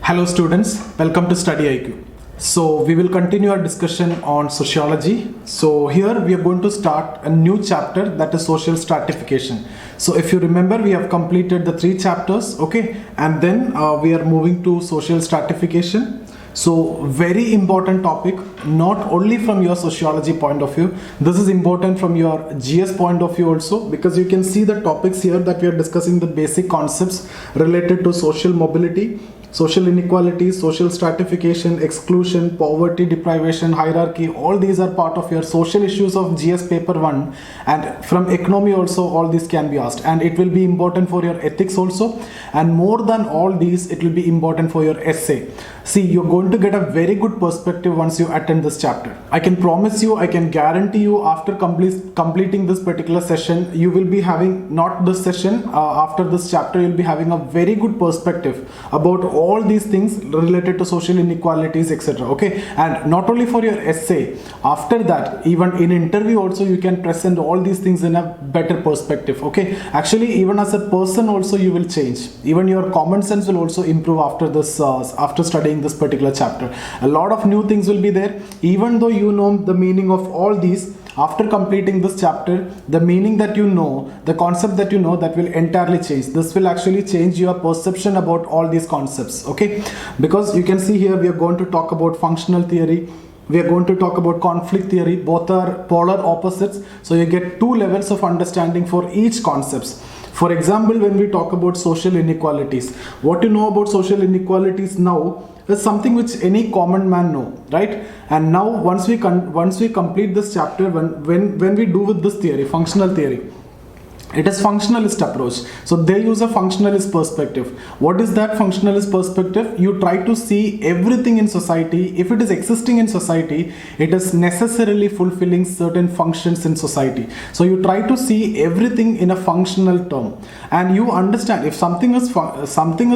Hello students, welcome to StudyIQ. So we will continue our discussion on sociology. So here we are going to start a new chapter, that is social stratification. So if you remember, we have completed the 3 chapters, okay, and then we are moving to social stratification. So very important topic, not only from your sociology point of view, this is important from your GS point of view also, because you can see the topics here that we are discussing, the basic concepts related to social mobility, social inequality, social stratification, exclusion, poverty, deprivation, hierarchy. All these are part of your social issues of GS paper 1, and from economy also all these can be asked, and it will be important for your ethics also, and more than all these it will be important for your essay. See, you're going to get a very good perspective once you attend this chapter. I can promise you, I can guarantee you, after completing this particular session, you will be having, not this session, after this chapter you'll be having a very good perspective about all these things related to social inequalities, etc. Okay, and not only for your essay, after that even in interview also you can present all these things in a better perspective. Okay, actually even as a person also you will change, even your common sense will also improve after this, after studying this particular chapter. A lot of new things will be there, even though you know the meaning of all these. After completing this chapter, the meaning that you know, the concept that you know, that will entirely change. This will actually change your perception about all these concepts, okay? Because you can see here we are going to talk about functional theory, we are going to talk about conflict theory. Both are polar opposites, so you get 2 levels of understanding for each concepts. For example, when we talk about social inequalities, what you know about social inequalities now is something which any common man know, right? And now once we complete this chapter, when we do with this theory, functional theory, it is functionalist approach. So they use a functionalist perspective. What is that functionalist perspective? You try to see everything in society. If it is existing in society, it is necessarily fulfilling certain functions in society. So you try to see everything in a functional term, and you understand if something is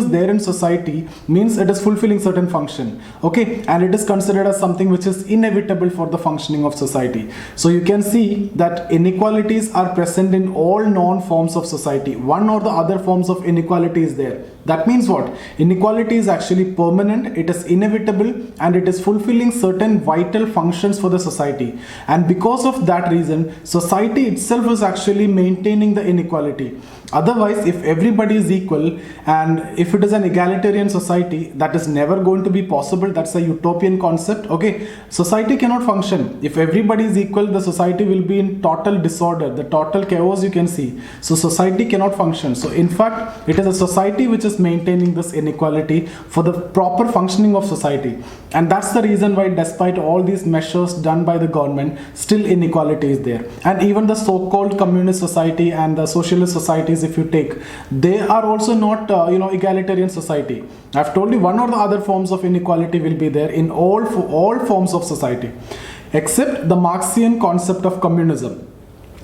there in society, means it is fulfilling certain function, okay, and it is considered as something which is inevitable for the functioning of society. So you can see that inequalities are present in all forms of society. One or the other forms of inequality is there. That means what? Inequality is actually permanent, it is inevitable, and it is fulfilling certain vital functions for the society. And because of that reason, society itself is actually maintaining the inequality. Otherwise, if everybody is equal, and if it is an egalitarian society, that is never going to be possible. That's a utopian concept, okay? Society cannot function. If everybody is equal, the society will be in total disorder, the total chaos you can see. So society cannot function. So in fact, it is a society which is maintaining this inequality for the proper functioning of society. And that's the reason why, despite all these measures done by the government, still inequality is there. And even the so-called communist society and the socialist societies, if you take, they are also not egalitarian society. I've told you, one or the other forms of inequality will be there in all forms of society, except the Marxian concept of communism.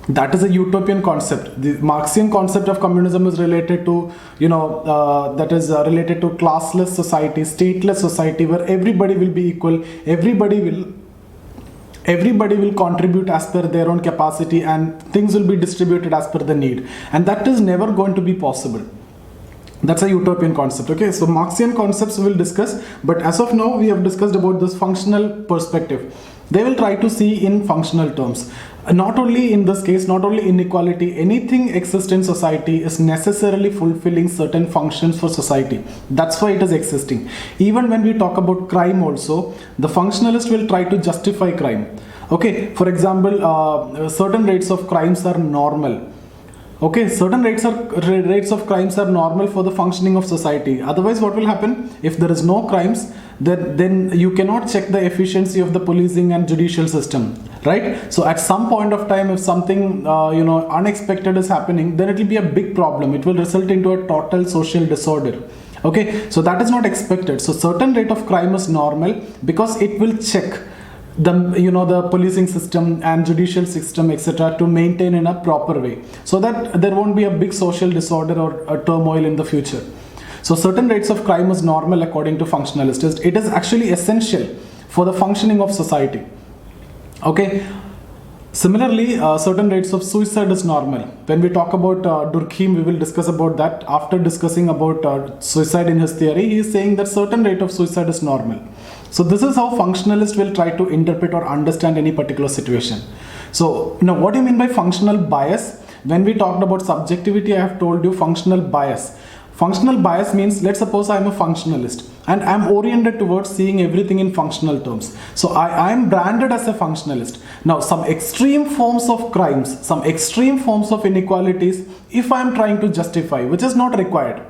That is a utopian concept. The Marxian concept of communism is related to, related to classless society, stateless society, where everybody will be equal, everybody will contribute as per their own capacity, and things will be distributed as per the need. And that is never going to be possible. That's a utopian concept, okay? So Marxian concepts we will discuss, but as of now we have discussed about this functional perspective. They will try to see in functional terms. Not only in this case, not only inequality, anything exists in society is necessarily fulfilling certain functions for society. That's why it is existing. Even when we talk about crime also, the functionalist will try to justify crime. Okay, for example, certain rates of crimes are normal. Okay, certain rates of crimes are normal for the functioning of society. Otherwise, what will happen? If there is no crimes, then you cannot check the efficiency of the policing and judicial system, right? So at some point of time, if something unexpected is happening, then it will be a big problem. It will result into a total social disorder. Okay, so that is not expected. So certain rate of crime is normal because it will check the policing system and judicial system, etc., to maintain in a proper way, so that there won't be a big social disorder or a turmoil in the future. So certain rates of crime is normal according to functionalists. It is actually essential for the functioning of society. Okay, Similarly, certain rates of suicide is normal. When we talk about Durkheim, we will discuss about that. After discussing about suicide in his theory, he is saying that certain rate of suicide is normal. So this is how functionalist will try to interpret or understand any particular situation. So now, what do you mean by functional bias? When we talked about subjectivity, I have told you functional bias. Functional bias means, let's suppose I am a functionalist and I am oriented towards seeing everything in functional terms. So I am branded as a functionalist. Now, some extreme forms of crimes, some extreme forms of inequalities, if I am trying to justify, which is not required.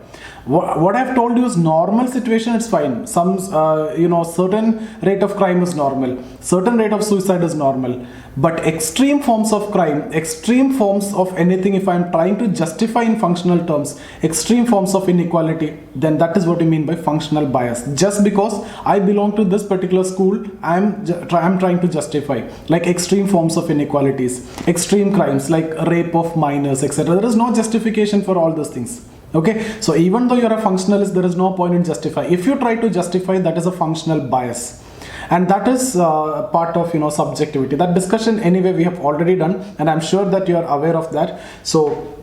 What I've told you is normal situation, it's fine. Some, certain rate of crime is normal. Certain rate of suicide is normal. But extreme forms of crime, extreme forms of anything, if I'm trying to justify in functional terms, extreme forms of inequality, then that is what I mean by functional bias. Just because I belong to this particular school, I'm trying to justify. Like extreme forms of inequalities, extreme crimes like rape of minors, etc. There is no justification for all those things. Okay, so even though you're a functionalist, there is no point in justify. If you try to justify, that is a functional bias, and that is part of subjectivity. That discussion anyway we have already done, and I'm sure that you are aware of that. So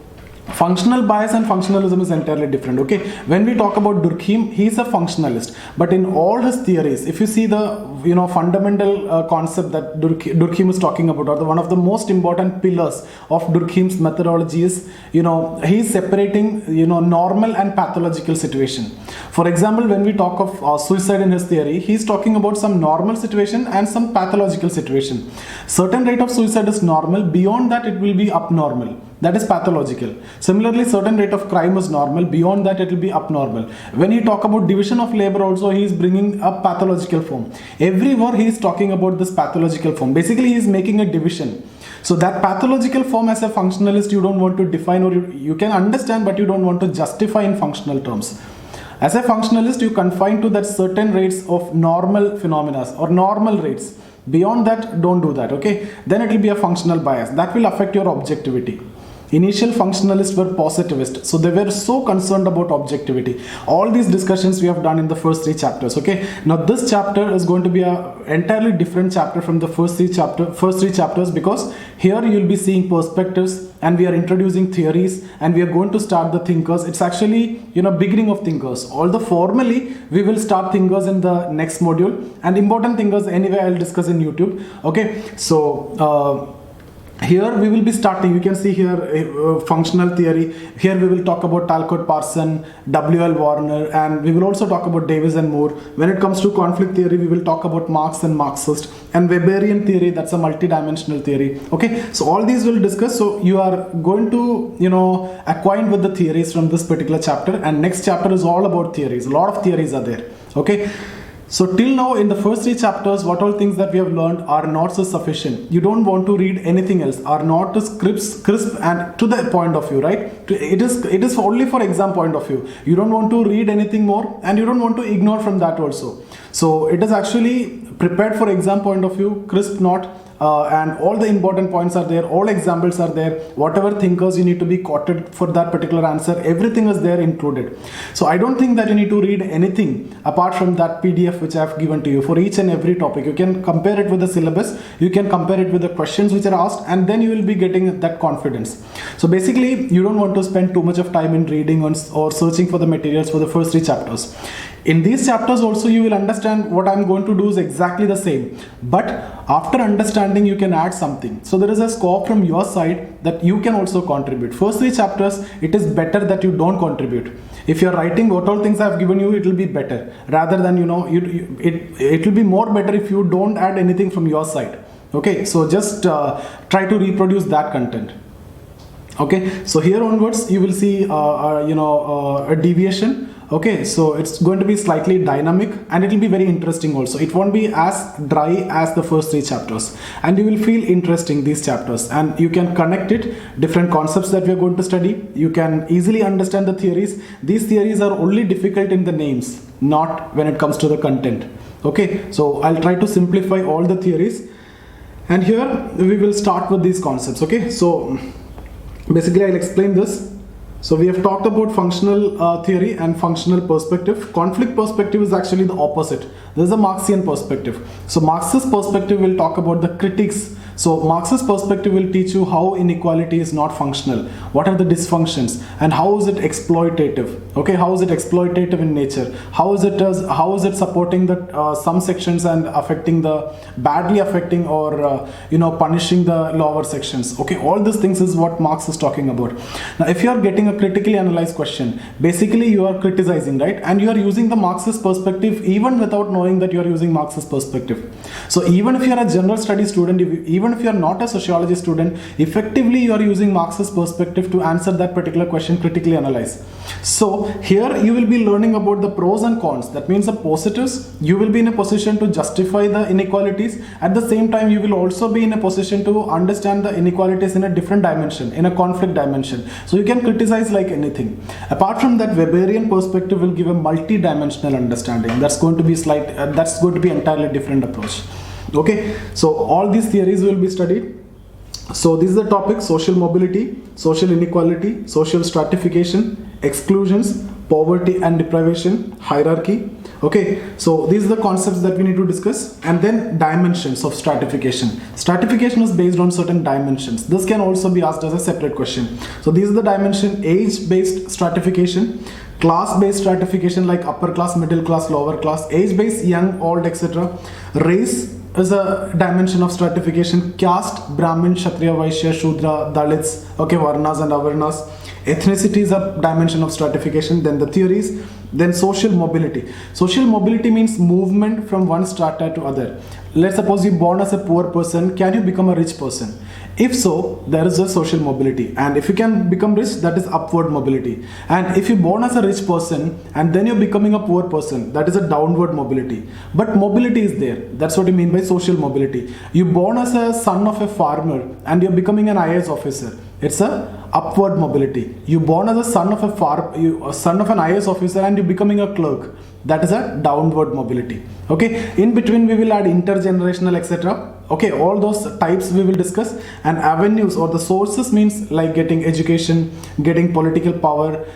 functional bias and functionalism is entirely different. Okay, when we talk about Durkheim, he is a functionalist, but in all his theories, if you see the fundamental concept that Durkheim is talking about, or one of the most important pillars of Durkheim's methodology is he is separating normal and pathological situation. For example, when we talk of suicide in his theory, he is talking about some normal situation and some pathological situation. Certain rate of suicide is normal, beyond that it will be abnormal. That is pathological. Similarly, certain rate of crime is normal, beyond that it will be abnormal. When he talk about division of labor also, he is bringing a pathological form. Everywhere he is talking about this pathological form. Basically, he is making a division. So that pathological form, as a functionalist, you don't want to define, or you can understand, but you don't want to justify in functional terms. As a functionalist, you confine to that certain rates of normal phenomena or normal rates. Beyond that, don't do that, okay? Then it will be a functional bias. That will affect your objectivity. Initial functionalists were positivist, so they were so concerned about objectivity. All these discussions we have done in the first three chapters. Okay, now this chapter is going to be a entirely different chapter from the first three chapters, because here you will be seeing perspectives, and we are introducing theories, and we are going to start the thinkers. It's actually beginning of thinkers. Although formally we will start thinkers in the next module, and important thinkers anyway I'll discuss in YouTube. Okay, so here we will be starting, you can see here functional theory. Here we will talk about Talcott Parson, W.L. Warner, and we will also talk about Davis and Moore. When it comes to conflict theory, we will talk about Marx and Marxist, and Weberian theory, that's a multidimensional theory. Okay, so all these we'll discuss. So you are going to acquaint with the theories from this particular chapter, and next chapter is all about theories. A lot of theories are there. Okay, so till now in the first three chapters, what all things that we have learned are not so sufficient. You don't want to read anything else, are not crisp and to the point of view, right? It is only for exam point of view. You don't want to read anything more, and you don't want to ignore from that also. So it is actually prepared for exam point of view, crisp, not and all the important points are there, all examples are there, whatever thinkers you need to be quoted for that particular answer, everything is there included. So I don't think that you need to read anything apart from that PDF which I have given to you for each and every topic. You can compare it with the syllabus, you can compare it with the questions which are asked, and then you will be getting that confidence. So basically, you don't want to spend too much of time in reading or searching for the materials for the first three chapters. In these chapters also, you will understand what I'm going to do is exactly the same, but after understanding you can add something. So there is a scope from your side that you can also contribute. First three chapters, it is better that you don't contribute. If you're writing what all things I've given you, it will be better, rather than it will be more better if you don't add anything from your side. Okay, so just try to reproduce that content. Okay, so here onwards you will see a deviation. Okay, so it's going to be slightly dynamic, and it will be very interesting also. It won't be as dry as the first three chapters, and you will feel interesting these chapters, and you can connect it, different concepts that we are going to study. You can easily understand the theories. These theories are only difficult in the names, not when it comes to the content. Okay, so I'll try to simplify all the theories, and here we will start with these concepts. Okay, so basically I'll explain this. So we have talked about functional theory and functional perspective. Conflict perspective is actually the opposite. This is a Marxian perspective. So Marxist perspective will talk about the critics. So Marxist perspective will teach you how inequality is not functional, what are the dysfunctions, and how is it exploitative. Okay, how is it exploitative in nature? How is it supporting the some sections and badly affecting or punishing the lower sections. Okay, all these things is what Marx is talking about. Now, if you are getting a critically analyzed question, basically you are criticizing, right? And you are using the Marxist perspective even without knowing that you are using Marxist perspective. So even if you are a general studies student, even if you are not a sociology student, effectively you are using Marxist perspective to answer that particular question, critically analyze. So here you will be learning about the pros and cons. That means the positives, you will be in a position to justify the inequalities. At the same time, you will also be in a position to understand the inequalities in a different dimension, in a conflict dimension. So you can criticize like anything. Apart from that, Weberian perspective will give a multi-dimensional understanding. That's going to be entirely different approach. Okay, so all these theories will be studied. So this is the topic: social mobility, social inequality, social stratification, exclusions, poverty and deprivation, hierarchy. Okay, so these are the concepts that we need to discuss. And then dimensions of stratification. Stratification is based on certain dimensions. This can also be asked as a separate question. So these are the dimension: age-based stratification, class-based stratification like upper class, middle class, lower class, age-based, young, old, etc. Race is a dimension of stratification: caste, Brahmin, Kshatriya, Vaishya, Shudra, Dalits, okay, Varnas and Avarnas. Ethnicity is a dimension of stratification. Then the theories. Then social mobility. Social mobility means movement from one strata to other. Let's suppose you're born as a poor person. Can you become a rich person? If so, there is a social mobility. And if you can become rich, that is upward mobility. And if you're born as a rich person and then you're becoming a poor person, that is a downward mobility. But mobility is there. That's what you mean by social mobility. You're born as a son of a farmer and you're becoming an IAS officer. It's a upward mobility. You're born as a son of an IAS officer and you're becoming a clerk. That is a downward mobility. Okay, in between we will add intergenerational, etc. Okay, all those types we will discuss. And avenues or the sources means like getting education, getting political power,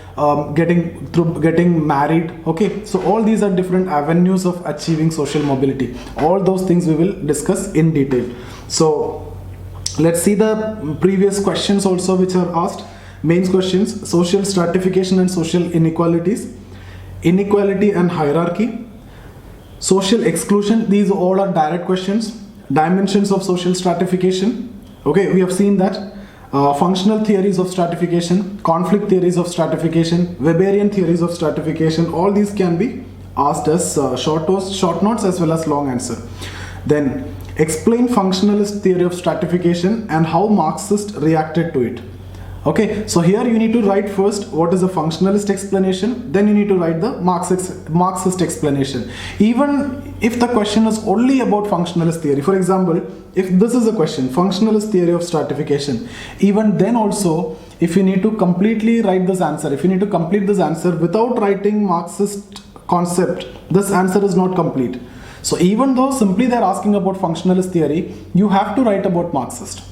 getting married. Okay, so all these are different avenues of achieving social mobility. All those things we will discuss in detail. So let's see the previous questions also which are asked. Mains questions: social stratification and social inequalities, inequality and hierarchy, social exclusion. These all are direct questions. Dimensions of social stratification. Okay, we have seen that. Functional theories of stratification, conflict theories of stratification, Weberian theories of stratification. All these can be asked as short notes as well as long answer. Then explain functionalist theory of stratification and how Marxists reacted to it. Okay, so here you need to write first what is a functionalist explanation, then you need to write the Marxist explanation. Even if the question is only about functionalist theory, for example, if this is a question, functionalist theory of stratification, even then also, if you need to completely write this answer, if you need to complete this answer without writing Marxist concept, this answer is not complete. So even though simply they're asking about functionalist theory, you have to write about Marxist.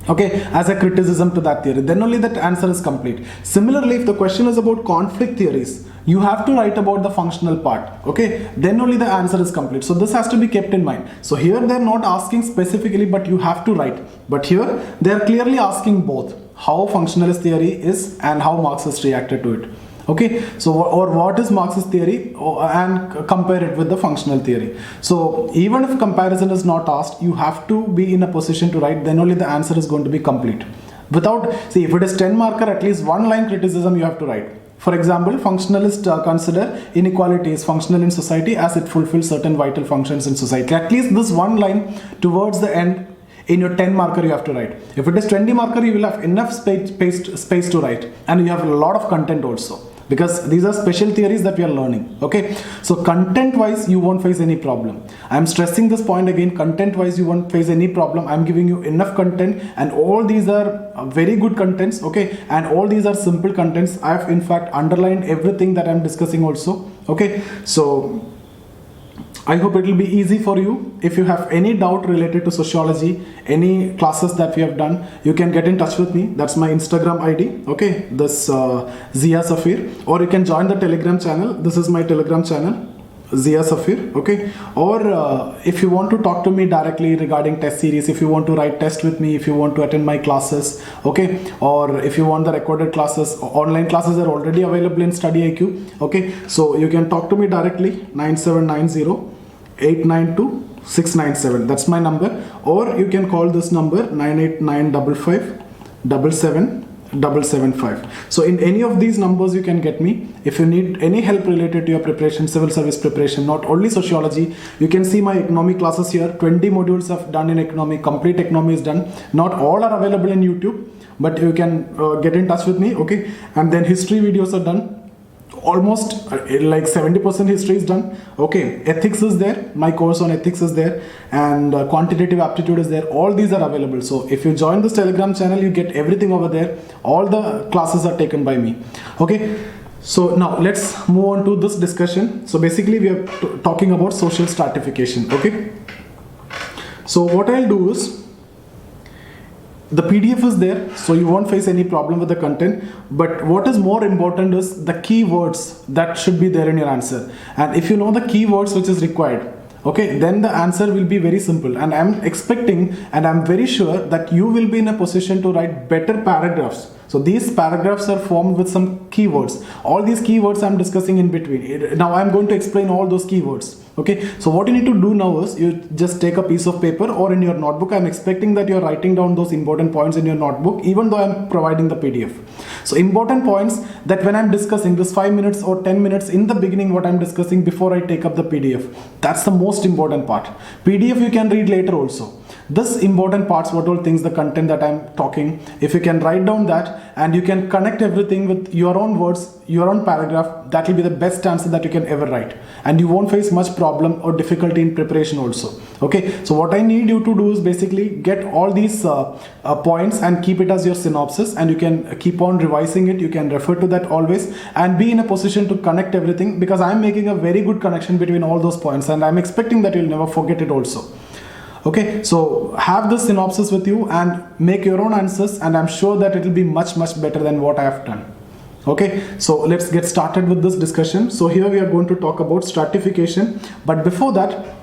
Okay, as a criticism to that theory, then only that answer is complete. Similarly, if the question is about conflict theories, you have to write about the functional part. Okay, then only the answer is complete. So this has to be kept in mind. So here they're not asking specifically, but you have to write. But here they're clearly asking both how functionalist theory is and how Marxists reacted to it. Okay, so or what is Marxist theory and compare it with the functional theory. So even if comparison is not asked, you have to be in a position to write, then only the answer is going to be complete. Without, see, if it is 10 marker, at least one line criticism you have to write. For example, functionalists consider inequality is functional in society as it fulfills certain vital functions in society. At least this one line towards the end in your 10 marker you have to write. If it is 20 marker, you will have enough space to write, and you have a lot of content also, because these are special theories that we are learning. Okay, so content wise you won't face any problem. I'm stressing this point again, content wise you won't face any problem. I'm giving you enough content, and all these are very good contents. Okay, and all these are simple contents. I have in fact underlined everything that I'm discussing also. Okay, so I hope it will be easy for you. If you have any doubt related to sociology, any classes that we have done, you can get in touch with me. That's my Instagram ID. Okay, this Zia Safir, or you can join the Telegram channel. This is my Telegram channel. Zia Safir, okay? Or if you want to talk to me directly regarding test series, if you want to write test with me, if you want to attend my classes, okay? Or if you want the recorded classes, online classes are already available in StudyIQ, okay? So you can talk to me directly, 9790-892-697. That's my number. Or you can call this number 98955-77775. So in any of these numbers you can get me. If you need any help related to your preparation, civil service preparation, not only sociology, you can see my economy classes here. 20 modules I've done in economy, complete economy is done. Not all are available in YouTube, but you can get in touch with me, okay? And then history videos are done. Almost like 70% history is done, okay? Ethics is there, my course on ethics is there, and quantitative aptitude is there. All these are available. So if you join this Telegram channel, you get everything over there. All the classes are taken by me, okay? So now let's move on to this discussion. So basically we are talking about social stratification, okay? So what I'll do is, the PDF is there, so you won't face any problem with the content. But what is more important is the keywords that should be there in your answer. And if you know the keywords which is required, okay, then the answer will be very simple. And I'm expecting and I'm very sure that you will be in a position to write better paragraphs. So these paragraphs are formed with some keywords. All these keywords I'm discussing in between. Now I'm going to explain all those keywords. Okay, so what you need to do now is you just take a piece of paper or in your notebook. I'm expecting that you're writing down those important points in your notebook, even though I'm providing the PDF. So important points that when I'm discussing this 5 minutes or 10 minutes in the beginning, what I'm discussing before I take up the PDF, that's the most important part. PDF you can read later also. This important parts, what all things, the content that I'm talking, if you can write down that and you can connect everything with your own words, your own paragraph, that will be the best answer that you can ever write. And you won't face much problem or difficulty in preparation also. Okay, so what I need you to do is basically get all these points and keep it as your synopsis, and you can keep on revising it. You can refer to that always and be in a position to connect everything, because I'm making a very good connection between all those points and I'm expecting that you'll never forget it also. Okay, so have this synopsis with you and make your own answers, and I'm sure that it will be much better than what I have done. Okay, so let's get started with this discussion. So here we are going to talk about stratification, but before that,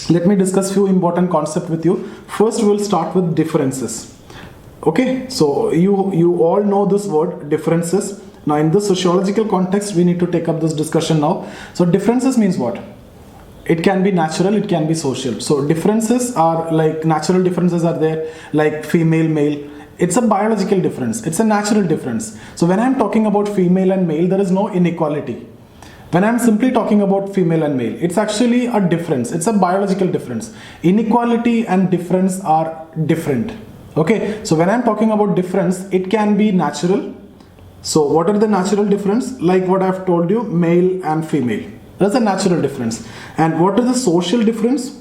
let me discuss few important concepts with you. First, we will start with differences. Okay, so you all know this word, differences. Now in this sociological context, we need to take up this discussion now. So differences means what? It can be natural, it can be social. So differences are like, natural differences are there, like female, male. It's a biological difference, it's a natural difference. So when I'm talking about female and male, there is no inequality. When I'm simply talking about female and male, it's actually a difference, it's a biological difference. Inequality and difference are different. Okay, so when I'm talking about difference, it can be natural. So what are the natural difference? Like what I've told you, male and female. That's a natural difference. And what is the social difference?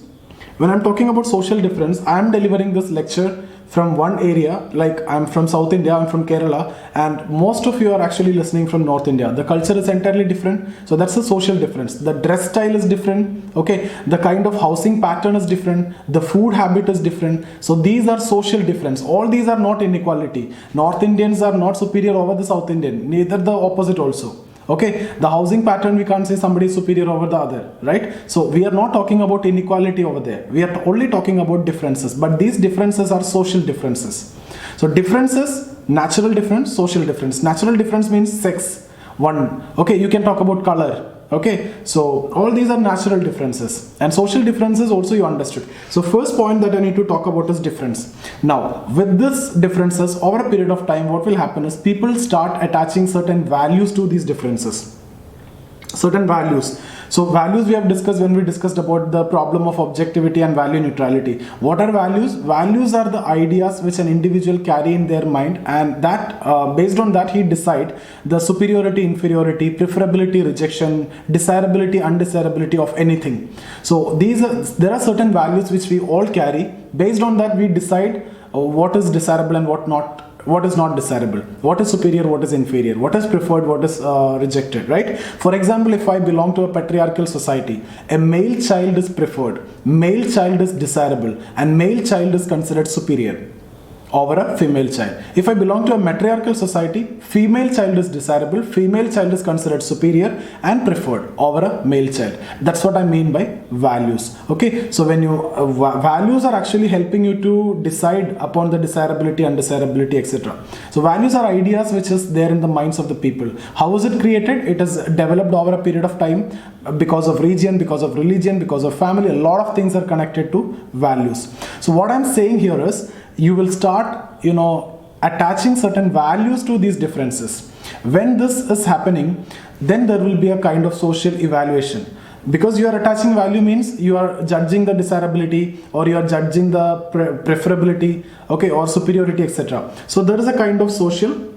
When I'm talking about social difference, I'm delivering this lecture from one area, like I'm from South India, I'm from Kerala, and most of you are actually listening from North India. The culture is entirely different, so that's a social difference. The dress style is different, okay? The kind of housing pattern is different, the food habit is different. So these are social difference. All these are not inequality. North Indians are not superior over the South Indian, neither the opposite also. Okay, the housing pattern, we can't say somebody is superior over the other, right? So we are not talking about inequality over there. We are only talking about differences, but these differences are social differences. So differences, natural difference, social difference. Natural difference means sex, one. Okay, you can talk about color. Okay, so all these are natural differences, and social differences also you understood. So first point that I need to talk about is difference. Now with this differences, over a period of time, what will happen is people start attaching certain values to these differences. Certain values. So values we have discussed when we discussed about the problem of objectivity and value neutrality. What are values? Values are the ideas which an individual carry in their mind, and that based on that he decide the superiority, inferiority, preferability, rejection, desirability, undesirability of anything. So there are certain values which we all carry. Based on that we decide what is desirable and what is not desirable, what is superior, what is inferior, what is preferred, what is rejected, right? For example, if I belong to a patriarchal society, a male child is preferred, male child is desirable, and male child is considered superior. over a female child. If I belong to a matriarchal society, female child is desirable, female child is considered superior and preferred over a male child. That's what I mean by values. Okay, so when you values are actually helping you to decide upon the desirability, undesirability, etc. So values are ideas which is there in the minds of the people. How is it created? It is developed over a period of time because of region, because of religion, because of family. A lot of things are connected to values. So what I'm saying here is, you will start, attaching certain values to these differences. When this is happening, then there will be a kind of social evaluation. Because you are attaching value means you are judging the desirability, or you are judging the preferability, okay, or superiority, etc. So there is a kind of social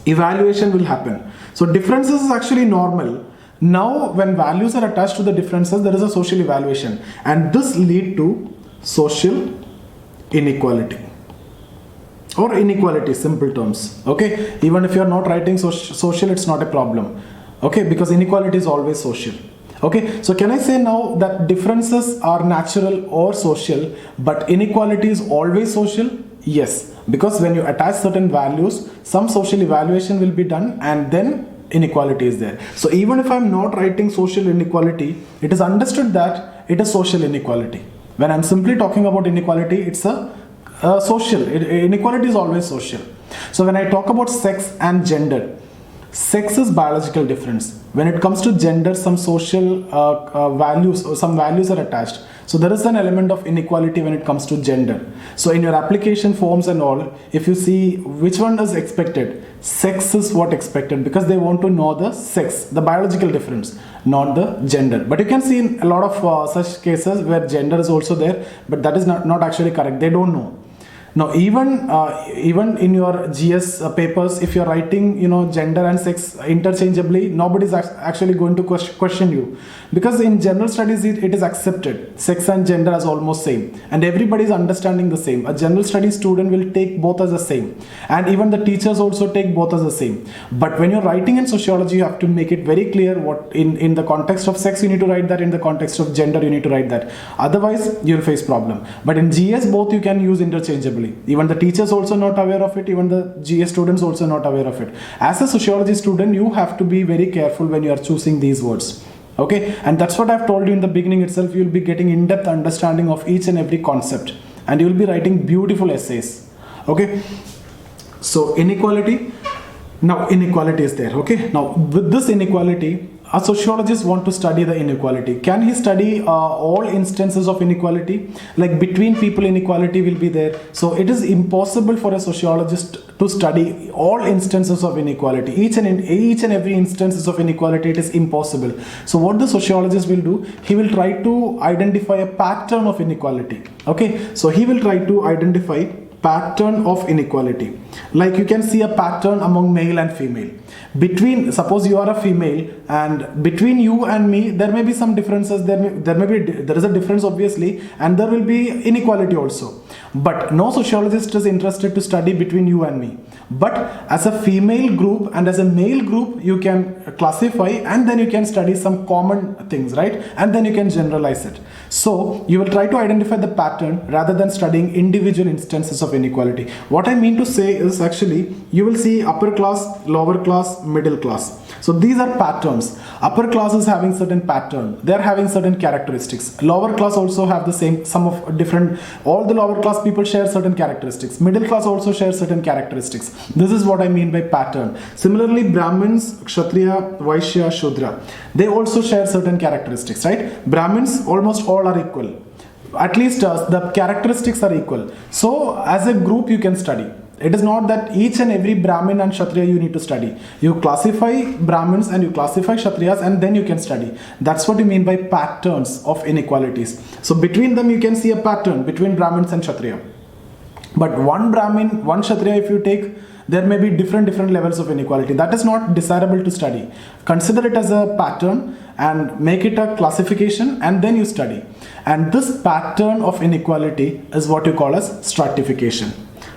evaluation will happen. So differences is actually normal. Now when values are attached to the differences, there is a social evaluation, and this lead to social inequality or inequality, simple terms. Okay, even if you are not writing social, it's not a problem. Okay, because inequality is always social. Okay, so can I say now that differences are natural or social, but inequality is always social? Yes, because when you attach certain values, some social evaluation will be done, and then inequality is there. So even if I'm not writing social inequality, it is understood that it is social inequality. When I'm simply talking about inequality, it's a social. Inequality is always social. So when I talk about sex and gender, sex is biological difference. When it comes to gender, some social values or some values are attached. So there is an element of inequality when it comes to gender. So in your application forms and all, if you see which one is expected, sex is what expected, because they want to know the sex, the biological difference, not the gender. But you can see in a lot of such cases where gender is also there, but that is not actually correct. They don't know. Now even in your GS papers, if you're writing gender and sex interchangeably, nobody is actually going to question you, because in general studies it is accepted, sex and gender as almost same, and everybody is understanding the same. A general studies student will take both as the same, and even the teachers also take both as the same. But when you're writing in sociology, you have to make it very clear what in the context of sex you need to write that, in the context of gender you need to write that, otherwise you'll face problem. But in GS both you can use interchangeably. Even the teachers also not aware of it, even the GS students also not aware of it. As a sociology student, you have to be very careful when you are choosing these words. Okay, and that's what I've told you in the beginning itself. You'll be getting in-depth understanding of each and every concept, and you'll be writing beautiful essays. Okay, so inequality. Now inequality is there. Okay, now with this inequality, a sociologist want to study the inequality. Can he study all instances of inequality? Like between people inequality will be there. So it is impossible for a sociologist to study all instances of inequality. Each and every instances of inequality, it is impossible. So what the sociologist will do, he will try to identify a pattern of inequality. Okay, so he will try to identify pattern of inequality. Like you can see a pattern among male and female. Suppose you are a female, and between you and me there may be some differences. There is a difference obviously, and there will be inequality also. But no sociologist is interested to study between you and me. But as a female group and as a male group, you can classify, and then you can study some common things, right? And then you can generalize it. So you will try to identify the pattern rather than studying individual instances of inequality. What I mean to say is, actually you will see upper class, lower class, middle class. So these are patterns. Upper class is having certain pattern. They are having certain characteristics. Lower class also have the same, some of different, all the lower class people share certain characteristics. Middle class also share certain characteristics. This is what I mean by pattern. Similarly, Brahmins, Kshatriya, Vaishya, Shudra, they also share certain characteristics, right? Brahmins, almost all are equal. At least the characteristics are equal. So as a group you can study. It is not that each and every Brahmin and Kshatriya you need to study. You classify Brahmins and you classify Kshatriyas, and then you can study. That's what you mean by patterns of inequalities. So between them you can see a pattern between Brahmins and Kshatriya. But one Brahmin, one Kshatriya, if you take, there may be different levels of inequality. That is not desirable to study. Consider it as a pattern and make it a classification, and then you study. And this pattern of inequality is what you call as stratification.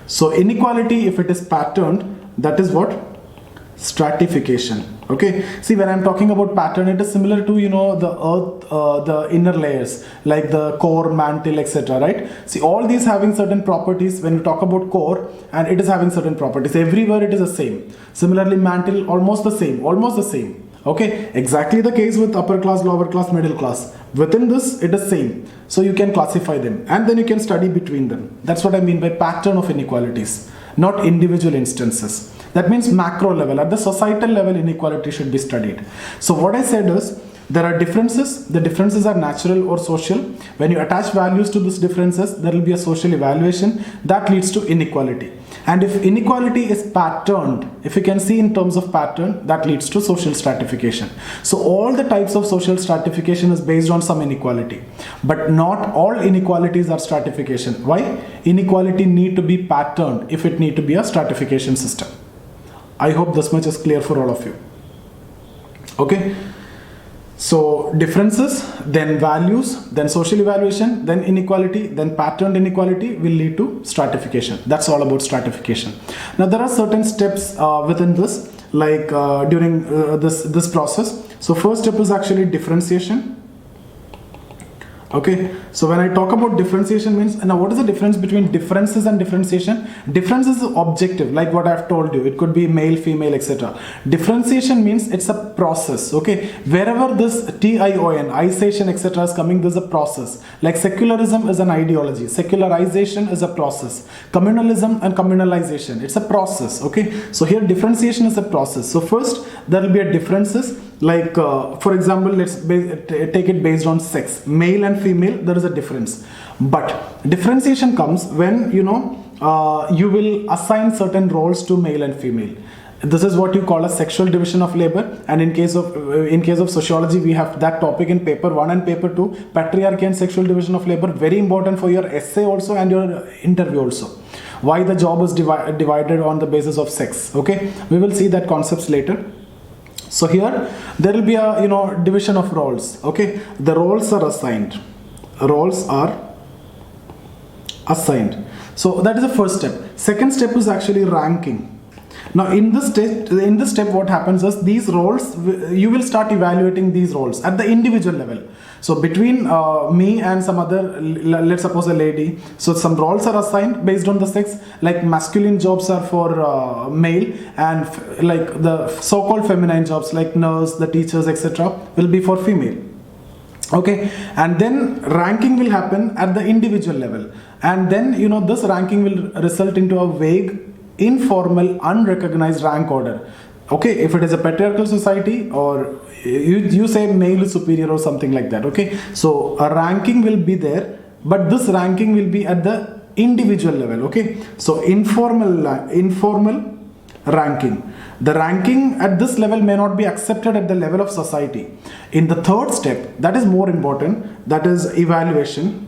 So inequality, if it is patterned, that is what? stratification. Okay, see, when I'm talking about pattern, it is similar to, you know, the earth, the inner layers like the core, mantle, etc., right? See, all these having certain properties. When you talk about core, and it is having certain properties, everywhere it is the same. Similarly, mantle, almost the same, okay. Exactly the case with upper class, lower class, middle class. Within this, it is same, so you can classify them and then you can study between them. That's what I mean by pattern of inequalities, not individual instances. That means macro level, at the societal level, inequality should be studied. So what I said is, there are differences. The differences are natural or social. When you attach values to these differences, there will be a social evaluation that leads to inequality. And if inequality is patterned, if you can see in terms of pattern, that leads to social stratification. So all the types of social stratification is based on some inequality. But not all inequalities are stratification. Why? Inequality need to be patterned if it need to be a stratification system. I hope this much is clear for all of you. Okay. So differences, then values, then social evaluation, then inequality, then patterned inequality will lead to stratification. That's all about stratification. Now there are certain steps within this, like during this process. So first step is actually differentiation. Okay, so when I talk about differentiation means, now what is the difference between differences and differentiation? Difference is objective, like what I've told you. It could be male, female, etc. Differentiation means it's a process. Okay, wherever this isation, etc. is coming, there's a process. Like secularism is an ideology, secularization is a process. Communalism and communalization, it's a process. Okay, so here differentiation is a process. So first there will be a differences. Like for example, let's take it based on sex, male and female, there is a difference. But differentiation comes when, you know, you will assign certain roles to male and female. This is what you call a sexual division of labor. And in case of sociology, we have that topic in paper 1 and paper 2, patriarchy and sexual division of labor, very important for your essay also and your interview also. Why the job is divided on the basis of sex. Okay, we will see that concepts later. So here there will be a, you know, division of roles. Okay, the roles are assigned. Roles are assigned. So that is the first step. Second step is actually ranking. Now in this step what happens is, these roles, you will start evaluating these roles at the individual level. So between me and some other, let's suppose a lady, so some roles are assigned based on the sex, like masculine jobs are for male, and like the so-called feminine jobs like nurse, the teachers, etc. will be for female. Okay, and then ranking will happen at the individual level, and then, you know, this ranking will result into a vague, informal, unrecognized rank order. Okay, if it is a patriarchal society, or you say male is superior or something like that. Okay, so a ranking will be there, but this ranking will be at the individual level. Okay, so informal ranking. The ranking at this level may not be accepted at the level of society. In the third step, that is more important, that is evaluation.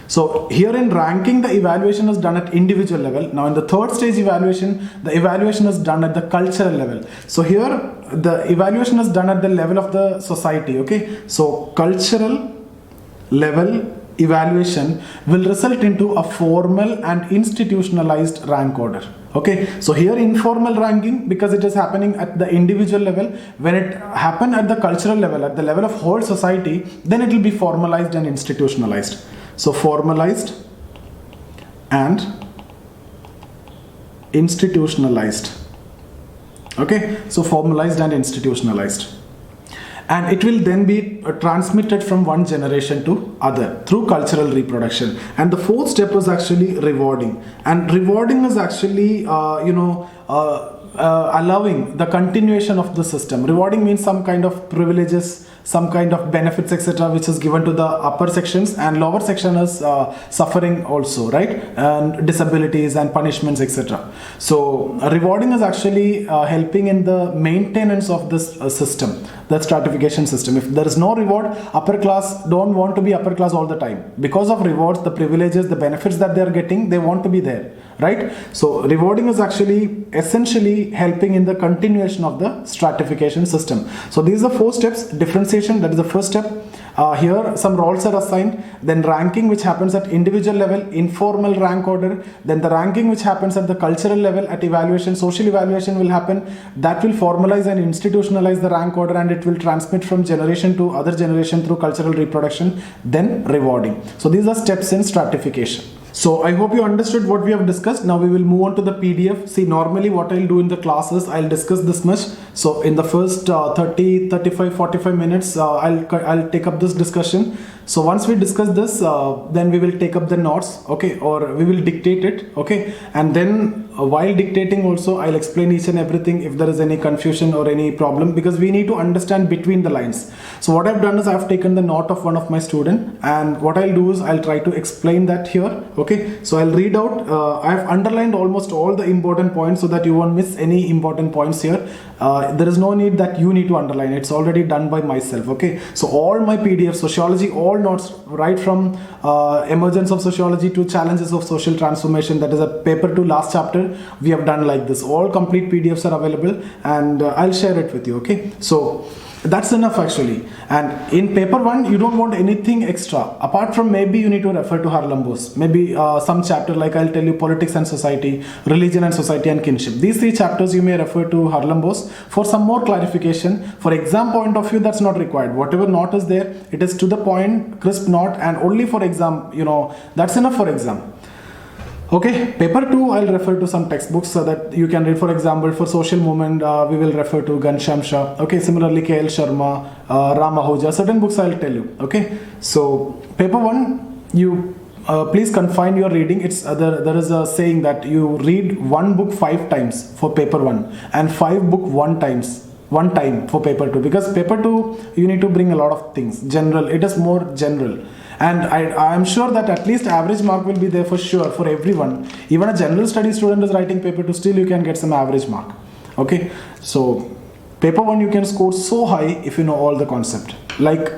So here in ranking, the evaluation is done at individual level. Now in the third stage evaluation, the evaluation is done at the cultural level. So here the evaluation is done at the level of the society. Okay, so cultural level evaluation will result into a formal and institutionalized rank order. Okay, so here informal ranking, because it is happening at the individual level. When it happen at the cultural level, at the level of whole society, then it will be formalized and institutionalized. So formalized and institutionalized. Okay, so formalized and institutionalized. And it will then be transmitted from one generation to other through cultural reproduction. And the fourth step is actually rewarding. And rewarding is actually, allowing the continuation of the system. Rewarding means some kind of privileges, some kind of benefits, etc., which is given to the upper sections, and lower section is suffering also, right? And disabilities and punishments, etc. So rewarding is actually helping in the maintenance of this system, the stratification system. If there is no reward, upper class don't want to be upper class all the time. Because of rewards, the privileges, the benefits that they are getting, they want to be there. right? So rewarding is actually essentially helping in the continuation of the stratification system. So these are 4 steps. Differentiation, that is the first step. Here some roles are assigned, then ranking, which happens at individual level, informal rank order, then the ranking which happens at the cultural level at evaluation, social evaluation will happen, that will formalize and institutionalize the rank order, and it will transmit from generation to other generation through cultural reproduction, then rewarding. So these are steps in stratification. So I hope you understood what we have discussed. Now we will move on to the PDF. See, normally what I'll do in the classes, I'll discuss this much. So in the first 30, 35, 45 minutes, I'll take up this discussion. So once we discuss this, then we will take up the notes, okay, or we will dictate it, okay, and then while dictating also I'll explain each and everything if there is any confusion or any problem, because we need to understand between the lines. So what I've done is I've taken the note of one of my student, and what I'll do is I'll try to explain that here, okay. So I'll read out, I've underlined almost all the important points so that you won't miss any important points here. There is no need that you need to underline, it's already done by myself, okay. So all my PDF, sociology, all notes right from emergence of sociology to challenges of social transformation, that is a paper 2 last chapter, we have done like this. All complete PDFs are available, and I'll share it with you, okay. So that's enough actually. And in paper 1 you don't want anything extra apart from maybe you need to refer to Harlem-Bose, maybe some chapter like I'll tell you politics and society, religion and society, and kinship. These 3 chapters you may refer to Harlem-Bose for some more clarification. For exam point of view, that's not required. Whatever note is there, it is to the point, crisp note, and only for exam, you know, that's enough for exam. Okay, paper 2 I'll refer to some textbooks so that you can read. For example, for social movement we will refer to Ghanshyam Shah, okay, similarly KL Sharma, Ram Ahuja, certain books I'll tell you, okay. So paper 1 you please confine your reading. It's there is a saying that you read one book 5 times for paper 1 and 5 book 1 time for paper 2, because paper 2 you need to bring a lot of things general, it is more general. And I am sure that at least average mark will be there for sure for everyone. Even a general study student is writing paper 2, still you can get some average mark. Okay, so paper 1 you can score so high if you know all the concept. Like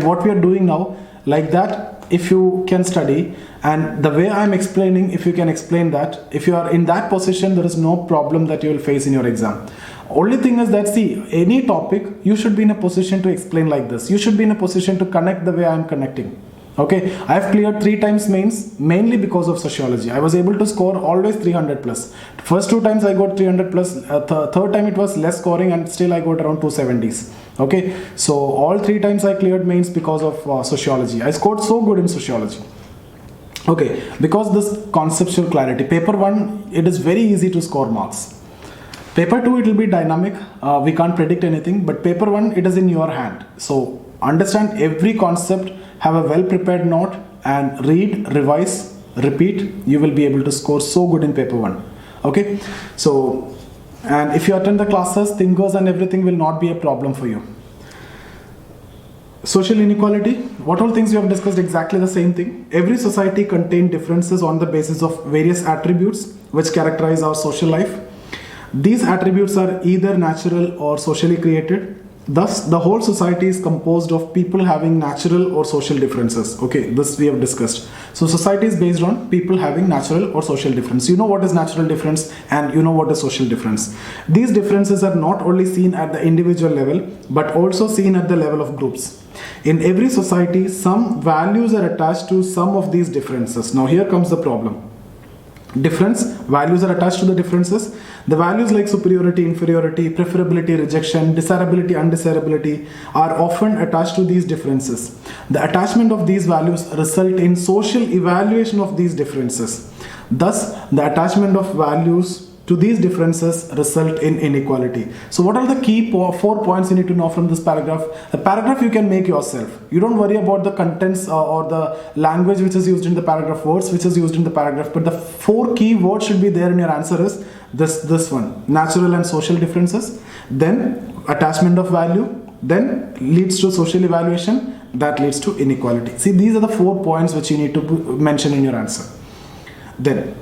what we are doing now, like that if you can study, and the way I am explaining, if you can explain that, if you are in that position, there is no problem that you will face in your exam. Only thing is that, see, any topic you should be in a position to explain like this. You should be in a position to connect the way I am connecting. Okay, I have cleared 3 times mains mainly because of sociology. I was able to score always 300 plus. First 2 times I got 300 plus, third time it was less scoring and still I got around 270s. Okay, so all 3 times I cleared mains because of sociology. I scored so good in sociology. Okay, because this conceptual clarity. Paper 1, it is very easy to score marks. Paper 2, it will be dynamic. We can't predict anything, but paper 1, it is in your hand. So understand every concept, have a well prepared note, and read, revise, repeat. You will be able to score so good in paper 1. Okay, so, and if you attend the classes, thinkers and everything will not be a problem for you. Social inequality, what all things we have discussed, exactly the same thing. Every society contains differences on the basis of various attributes which characterize our social life. These attributes are either natural or socially created. Thus, the whole society is composed of people having natural or social differences. Okay, this we have discussed. So society is based on people having natural or social difference. You know what is natural difference and you know what is social difference. These differences are not only seen at the individual level, but also seen at the level of groups. In every society, some values are attached to some of these differences. Now here comes the problem. Values are attached to the differences. The values like superiority, inferiority, preferability, rejection, desirability, undesirability are often attached to these differences. The attachment of these values result in social evaluation of these differences. Thus, the attachment of values to these differences result in inequality. So what are the key 4 points you need to know from this paragraph? The paragraph you can make yourself. You don't worry about the contents or the language which is used in the paragraph, words which is used in the paragraph, but the 4 key words should be there in your answer is this one, natural and social differences, then attachment of value, then leads to social evaluation, that leads to inequality. See, these are the 4 points which you need to mention in your answer. Then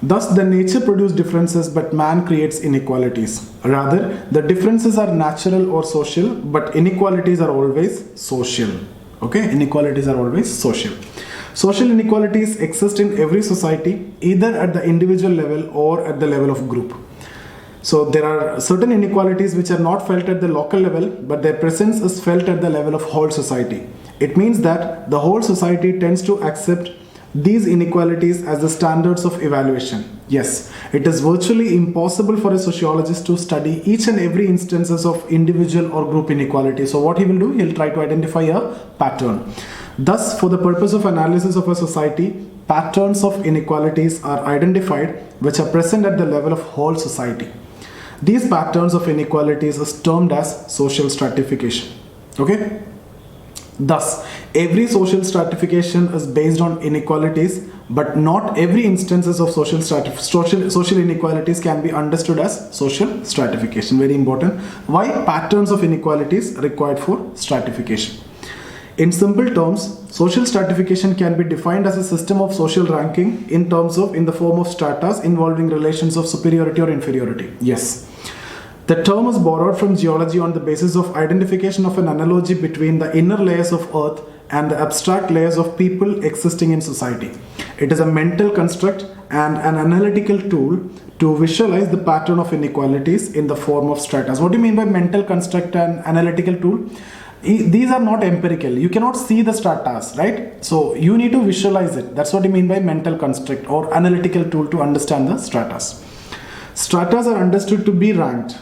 thus, the nature produces differences, but man creates inequalities. Rather, the differences are natural or social, but inequalities are always social. Okay, inequalities are always social. Social inequalities exist in every society, either at the individual level or at the level of group. So there are certain inequalities which are not felt at the local level, but their presence is felt at the level of whole society. It means that the whole society tends to accept these inequalities as the standards of evaluation. Yes, it is virtually impossible for a sociologist to study each and every instances of individual or group inequality. So what he will do, he'll try to identify a pattern. Thus, for the purpose of analysis of a society, patterns of inequalities are identified which are present at the level of whole society. These patterns of inequalities is termed as social stratification. Okay? Thus, every social stratification is based on inequalities, but not every instances of social inequalities can be understood as social stratification. Very important. Why patterns of inequalities required for stratification? In simple terms, social stratification can be defined as a system of social ranking in the form of stratas involving relations of superiority or inferiority. Yes. The term is borrowed from geology on the basis of identification of an analogy between the inner layers of earth and the abstract layers of people existing in society. It is a mental construct and an analytical tool to visualize the pattern of inequalities in the form of stratas. What do you mean by mental construct and analytical tool? These are not empirical. You cannot see the stratas, right? So you need to visualize it. That's what you mean by mental construct or analytical tool to understand the stratas. Stratas are understood to be ranked.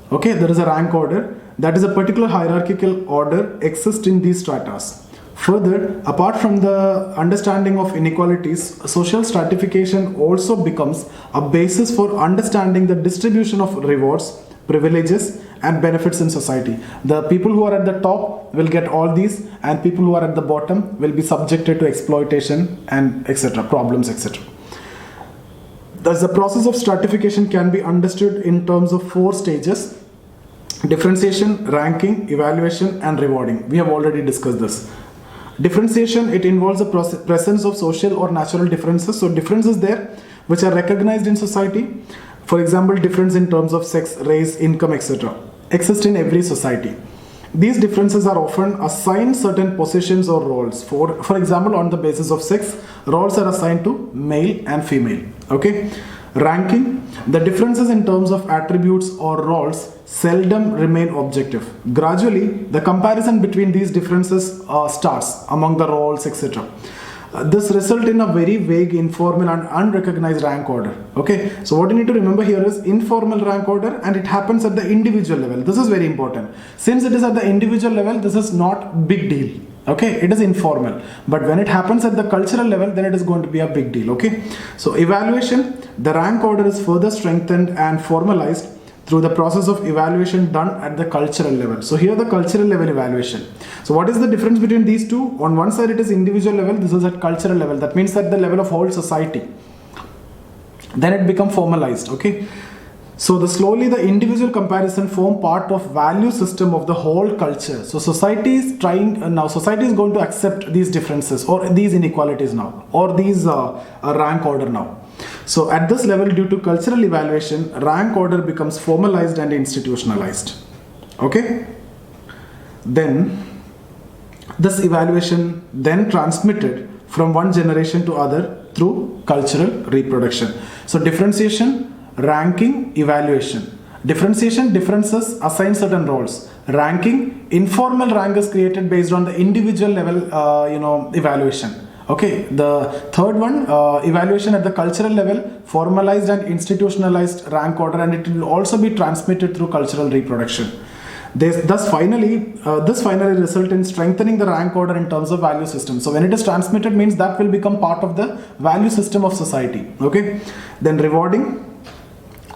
Okay, there is a rank order. That is a particular hierarchical order exists in these stratas. Further, apart from the understanding of inequalities, social stratification also becomes a basis for understanding the distribution of rewards, privileges, and benefits in society. The people who are at the top will get all these, and people who are at the bottom will be subjected to exploitation and etc., problems, etc. Thus, the process of stratification can be understood in terms of 4 stages: differentiation, ranking, evaluation, and rewarding. We have already discussed this. Differentiation, it involves the presence of social or natural differences. So differences there which are recognized in society. For example, difference in terms of sex, race, income, etc. exist in every society. These differences are often assigned certain positions or roles. For example, on the basis of sex, roles are assigned to male and female. Okay. Ranking, the differences in terms of attributes or roles seldom remain objective. Gradually, the comparison between these differences starts among the roles, etc. This results in a very vague, informal and unrecognized rank order. Okay, so what you need to remember here is informal rank order, and it happens at the individual level. This is very important. Since it is at the individual level, this is not big deal. Okay, it is informal, but when it happens at the cultural level, then it is going to be a big deal. Okay, so evaluation, the rank order is further strengthened and formalized through the process of evaluation done at the cultural level. So here the cultural level evaluation. So what is the difference between these two? On one side it is individual level, this is at cultural level. That means at the level of whole society. Then it becomes formalized. Okay. So slowly the individual comparison form part of value system of the whole culture. So society is society is going to accept these differences or these inequalities now, or these rank order now. So at this level, due to cultural evaluation, rank order becomes formalized and institutionalized. Okay. Then this evaluation then transmitted from one generation to other through cultural reproduction. So differentiation, ranking, evaluation. Differentiation, differences assign certain roles. Ranking, informal rank is created based on the individual level evaluation. Okay, the third one, evaluation at the cultural level, formalized and institutionalized rank order, and it will also be transmitted through cultural reproduction. This finally result in strengthening the rank order in terms of value system. So when it is transmitted means that will become part of the value system of society. Okay, then rewarding.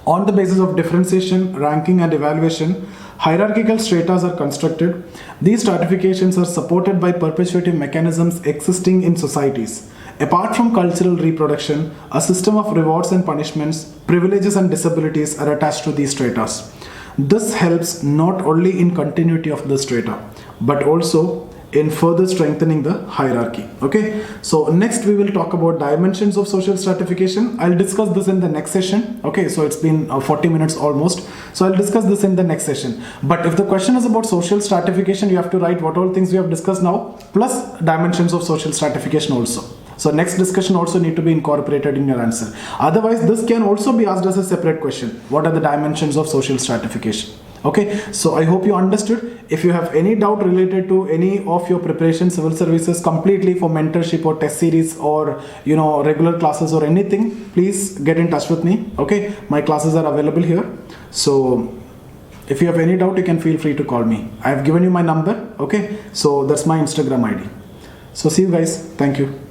On the basis of differentiation, ranking and evaluation, hierarchical stratas are constructed. These stratifications are supported by perpetuative mechanisms existing in societies. Apart from cultural reproduction, a system of rewards and punishments, privileges and disabilities are attached to these stratas. This helps not only in continuity of the strata, but also in further strengthening the hierarchy. Okay, so next we will talk about dimensions of social stratification. I'll discuss this in the next session. Okay, so it's been 40 minutes almost. So I'll discuss this in the next session. But if the question is about social stratification, you have to write what all things we have discussed now, plus dimensions of social stratification also. So next discussion also need to be incorporated in your answer. Otherwise, this can also be asked as a separate question. What are the dimensions of social stratification? Okay, so I hope you understood. If you have any doubt related to any of your preparation, civil services, completely for mentorship or test series or regular classes or anything, please get in touch with me. Okay, my classes are available here. So if you have any doubt, you can feel free to call me. I have given you my number. Okay, so that's my Instagram ID. So see you guys. Thank you.